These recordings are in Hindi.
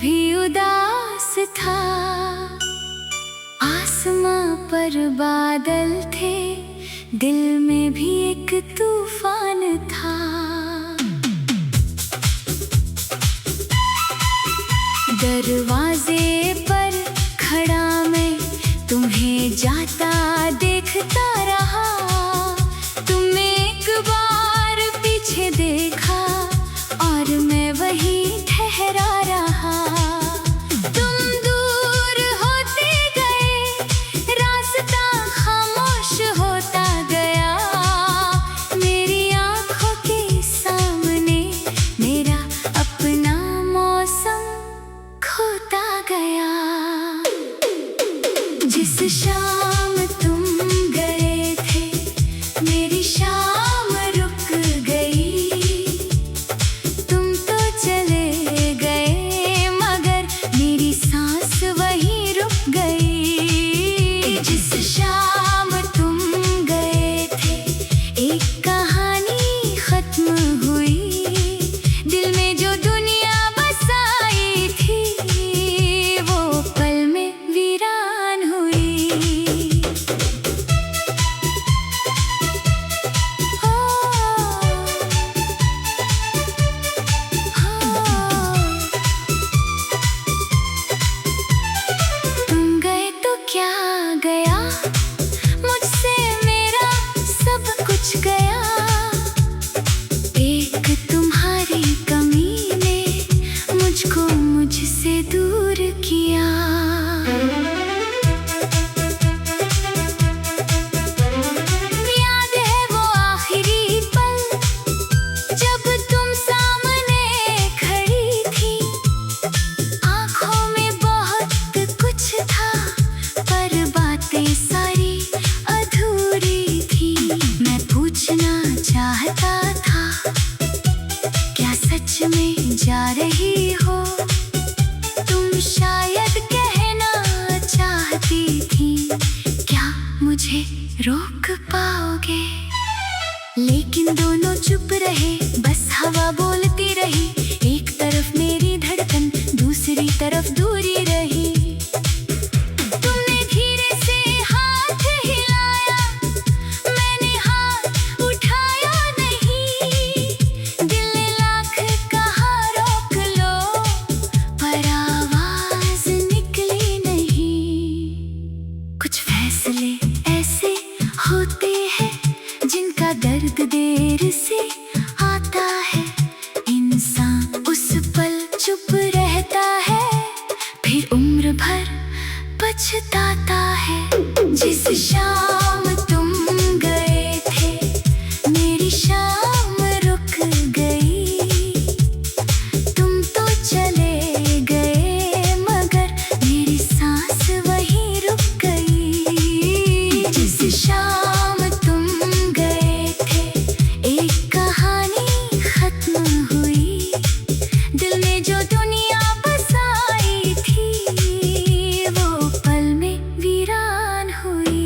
भी उदास था। आसमां पर बादल थे, दिल में भी एक तूफान था। दरवाजे पर खड़ा मैं तुम्हें जाता देखता रहा। तुमने एक बार पीछे देखा और मैं वहीं ठहरा रहा। तुम दूर होते गए, रास्ता खामोश होता गया। मेरी आंखों के सामने मेरा अपना मौसम खोता गया। जिस शाम तुम गए थे, मेरी शाम रुक गई। तुम तो चले गए मगर मेरी सांस वहीं रुक गई। जिस शाम तुम गए थे, एक कहानी खत्म हुई। दिल में जो दुनिया बसाई थी, वो पल में वीरान हुई। तुम गए तो क्या गया, मुझसे मेरा सब कुछ गया। एक तुम्हारी कमी ने मुझको मुझसे दूर किया। याद है वो आखिरी पल जब तुम सामने खड़ी थी। आंखों में बहुत कुछ था पर बातें सारी अधूरी थी। मैं पूछना चाहता था, क्या सच में जा रही हो? तुम शायद कहना चाहती थी, क्या मुझे रोक पाओगे? लेकिन दोनों चुप रहे, बस हवा बोलती रही। एक तरफ मेरी धड़कन, दूसरी तरफ दूरी रही। तुमने धीरे से हाथ हिलाया, मैंने हाथ उठाया नहीं। दिल ने लाख कहा रोक लो, पर आवाज निकली नहीं। कुछ फैसले ऐसे होते हैं जिनका दर्द देर से आता है। इंसान उस पल चुप रहता है, फिर उम्र भर पछताता है। जिस शाम तुम गए थे, मेरी शाम रुक गई। तुम तो चले गए मगर मेरी सांस वहीं रुक गई। जिस शाम तुम गए थे, एक कहानी खत्म हुई। दिल में जो दुनिया बसाई थी, वो पल में वीरान हुई।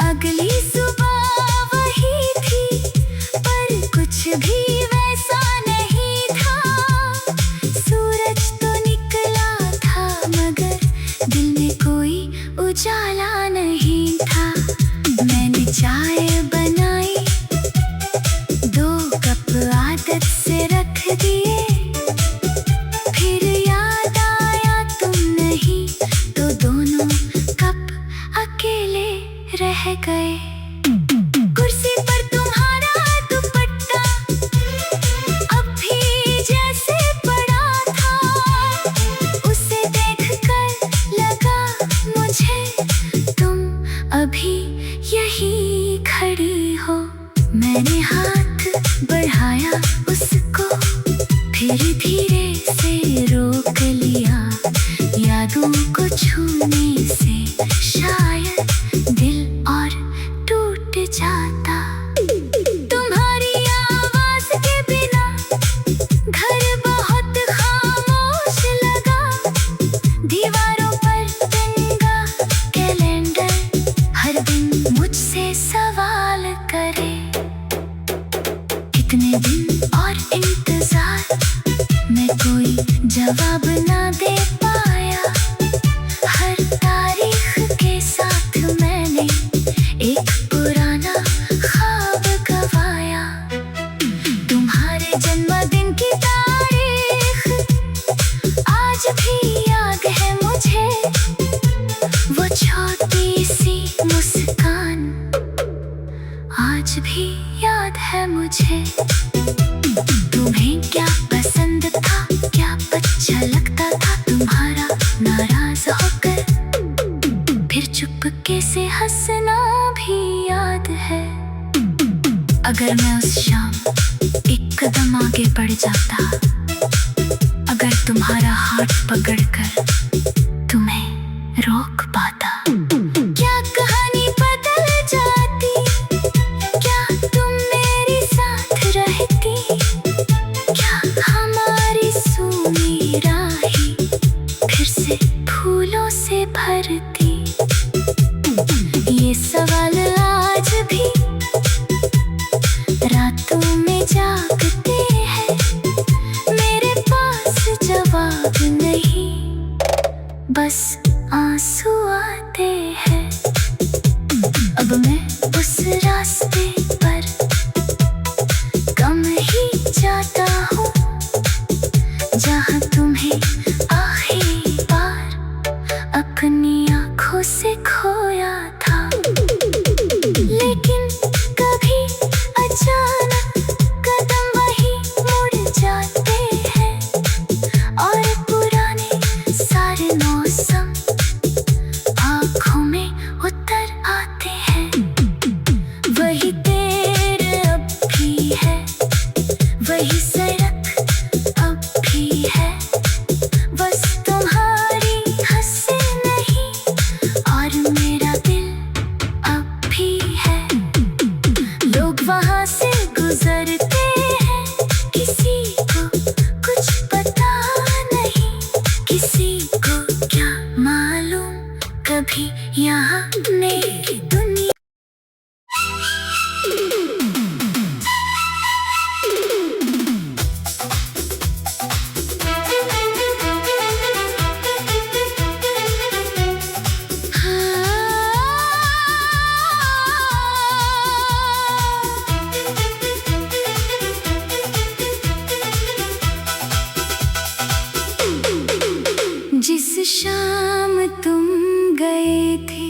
अगली सुबह वही थी, पर कुछ भी वैसा नहीं था। सूरज तो निकला था मगर दिल में कोई उजाला नहीं था। मैंने चाय बनाई, 2 कप आदत से रख दिए। फिर याद आया तुम नहीं, तो दोनों कप अकेले रह गए। कुर्सी पर तुम्हारा दुपट्टा अब भी जैसे पड़ा था। उसे देखकर लगा मुझे तुम अभी यहीं खड़ी हो। मैंने हाथ बढ़ाया उसको, फिर धीरे से रोक लिया। यादों को छूने से शायद दिल और टूट जाता। तुम्हारी आवाज के बिना घर बहुत खामोश लगा। दीवारों पर टंगा कैलेंडर, हर दिन मुझसे सवाल करे, कितने दिन और इंतजार में कोई जवाब ना दे पाया। हर तारीख के साथ मैंने एक पुराना ख्वाब गवाया। तुम्हारे जन्मदिन की तारीख आज भी याद है मुझे, वो छोटी सी मुस्कान आज भी याद है मुझे। तुम्हें क्या पसंद था, क्या अच्छा लगता था तुम्हारा नाराज होकर फिर चुपके से हंसना भी याद है। अगर मैं उस शाम एक कदम आगे बढ़ जाता, अगर तुम्हारा हाथ पकड़कर तुम्हें रोक पाता, क्या कहानी बदल जाती, क्या तुम मेरे साथ रहती, क्या हमारी सूनी राहें फिर से फूलों से भरती। ये सवाल आज भी रातों में जागते हैं, मेरे पास जवाब नहीं, बस आंसू आते हैं। अब मैं उस रास्ते पर कम ही जाता हूँ जहाँ तुम्हें आखिरी बार अपनी आँखों से खोया था। लेकिन कभी अचानक कदम वही मुड़ जाते हैं और पुराने सारे मौसम आँखों में उतर आते हैं। वही तेरे अब भी है, वही सड़क अब भी है, बस तुम्हारी हंसी नहीं और मेरा दिल अब भी है। लोग वहाँ से गुजरते हैं, किसी को कुछ पता नहीं, किसी को क्या मालूम कभी यहाँ मेरी दुनिया। जिस शाम तुम गए थे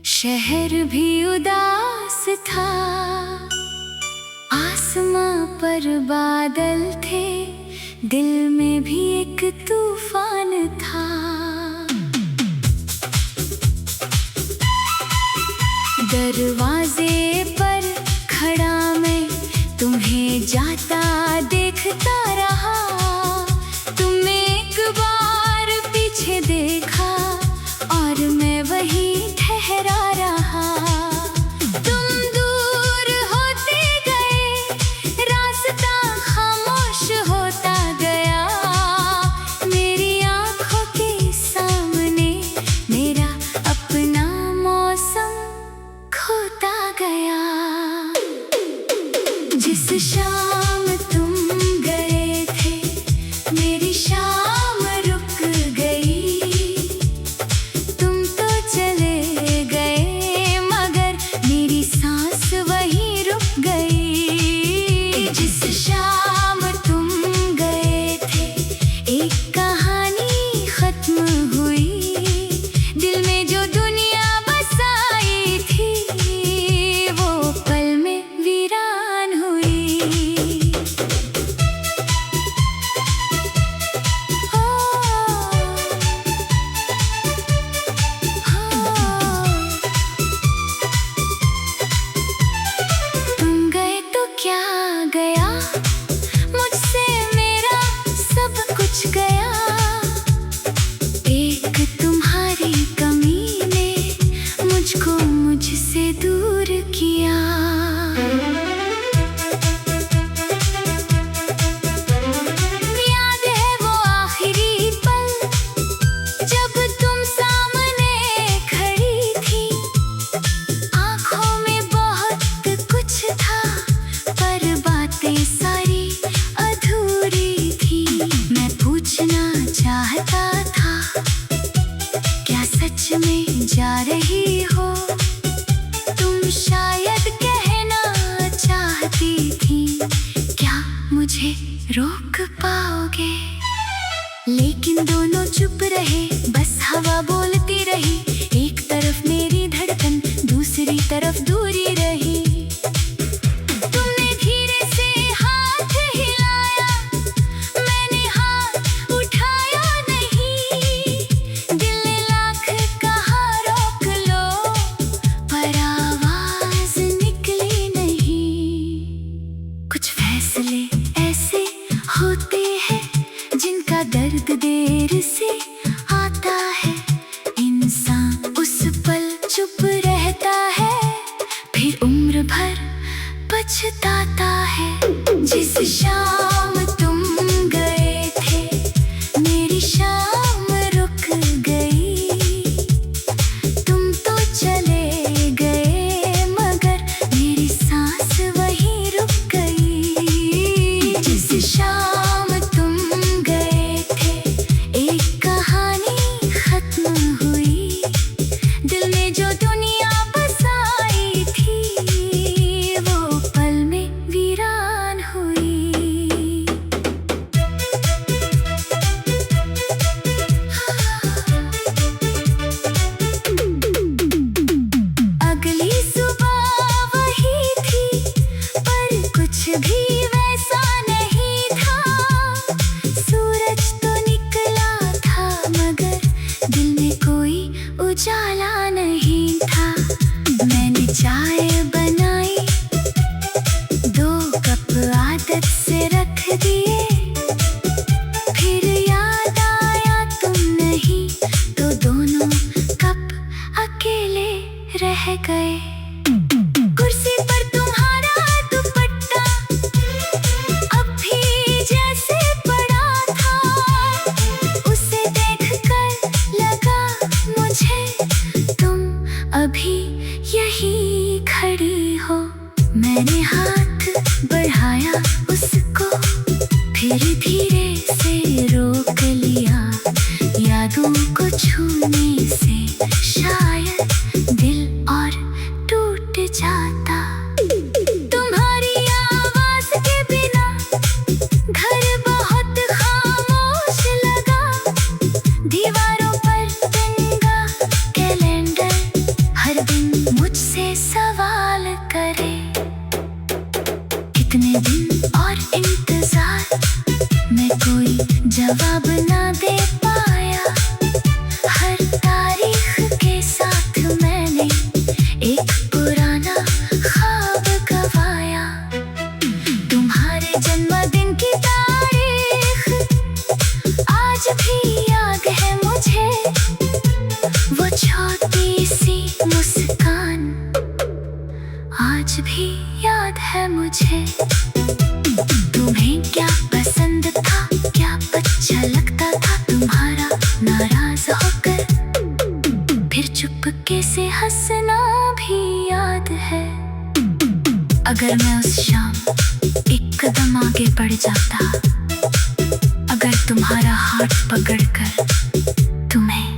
शहर भी उदास था, आसमां पर बादल थे, दिल में भी एक तूफान था। दरवाजे पर खड़ा मैं तुम्हें जाता देखता रहा, तुमने एक बार पीछे देखा और मैं वहीं ठहरा रहा। तुम दूर होते गए, रास्ता खामोश होता गया, मेरी आँखों के सामने मेरा अपना मौसम खोता गया। जिस शाम तुम गए थे मेरी शाम रुक गई, तुम तो चले गए मगर मेरी सांस वहीं रुक गई। जिस शाम तुम गए थे एक कहानी खत्म हुई, दिल में जो दुनिया बसाई थी वो पल में वीरान हुई। लेकिन दोनों चुप रहे, बस हवा बोलती रही। एक तरफ मेरी धड़कन, दूसरी तरफ दूरी रही। तुमने धीरे से हाथ हिलाया, मैंने हाथ उठाया नहीं। दिल ने लाख कहा रोक लो, पर आवाज निकली नहीं। कुछ फैसले ऐसे होते हैं जिनका दर्द देर से आता है। इंसान उस पल चुप रहता है, फिर उम्र भर पछताता है। जिस शाम तुम गए थे, मेरी शाम रुक गई। तुम तो चले गए, मगर मेरी सांस वहीं रुक गई। जिस शाम तुम गए थे, एक कहानी खत्म हुई। दिल में जो दुनिया बसाई थी, वो पल में वीरान हुई। अगली सुबह वही थी, पर कुछ भी वैसा नहीं था। सूरज तो निकला था, मगर दिल में कोई उजाला नहीं था। मैंने चाय बनाई, 2 कप आदत से रख दिए। फिर याद आया तुम नहीं, तो दोनों कप अकेले रह गए। कुर्सी पर तुम्हारा दुपट्टा अब भी जैसे पड़ा था। उसे देखकर लगा मुझे, तुम अभी यही खड़ी हो। मैंने हाथ बढ़ाया उसको, फिर धीरे से रोक लिया। यादों को छूने से शायद दिल और टूट जाता। तुम्हारी आवाज के बिना घर बहुत खामोश लगा। दीवारों पर टंगा कैलेंडर हर दिन मुझसे सवाल करे। कितने दिन और इंतजार, मैं कोई जवाब ना दे पाया। हर तारीख के साथ मैंने एक पुराना ख्वाब गवाया। तुम्हारे जन्मदिन की तारीख आज भी याद है मुझे। वो छोटी सी मुस्कान आज भी याद है मुझे। तुम्हें क्या पसंद था, क्या अच्छा लगता था तुम्हारा नाराज होकर? फिर चुपके से हंसना भी याद है। अगर मैं उस शाम एक कदम आगे बढ़ जाता, अगर तुम्हारा हाथ पकड़कर तुम्हें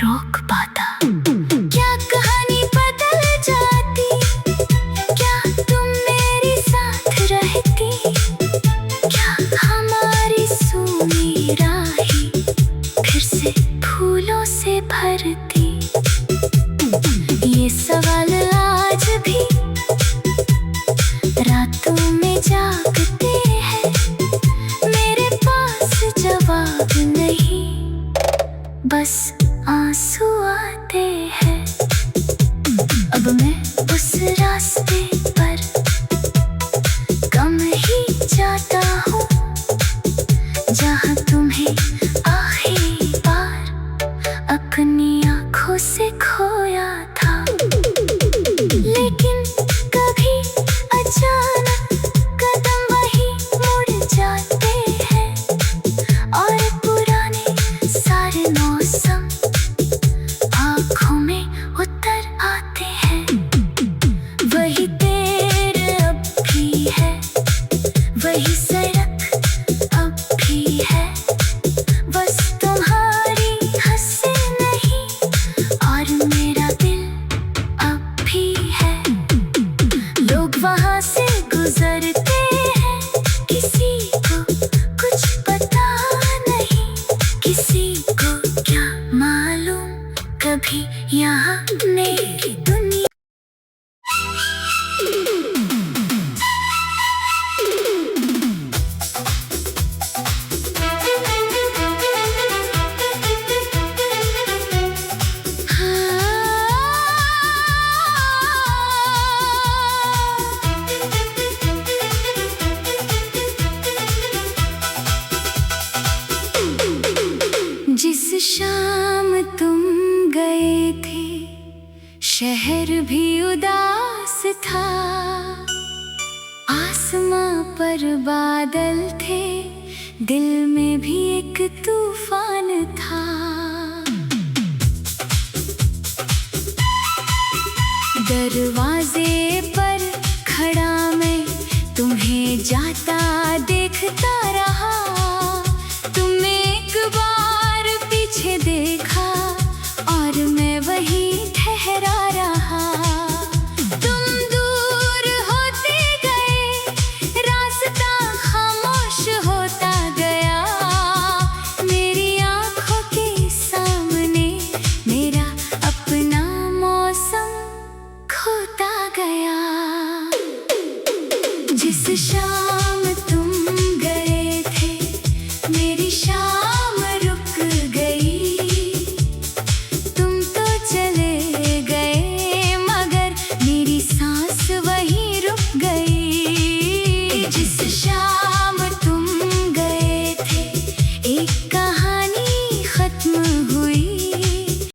रोक पाता, क्या कहानी बदल जाती? क्या तुम मेरे साथ रहती? क्या हमारी सूनी राहें फिर से फूलों से भरती? ये सवाल आज भी रातों में जागते हैं। मेरे पास जवाब नहीं, बस आंसू आते हैं। अब मैं उस रास्ते पर कम ही जाता हूँ, जहाँ तुम्हें आखिरी बार अपनी आँखों से खोया था। लेकिन कभी अचानक कदम वही मुड़ जाते हैं, और पुराने सारे मौसम आँखों में उतर आते हैं। वही तेर अब भी है, वही सड़क अब भी है। बस तुम्हारी हंसी नहीं, और मेरा दिल अब भी है। लोग वहाँ से गुजरते हैं, किसी को कुछ पता नहीं। था। आसमां पर बादल थे, दिल में भी एक तूफान था। दरवाजे पर खड़ा मैं तुम्हें जाता देखता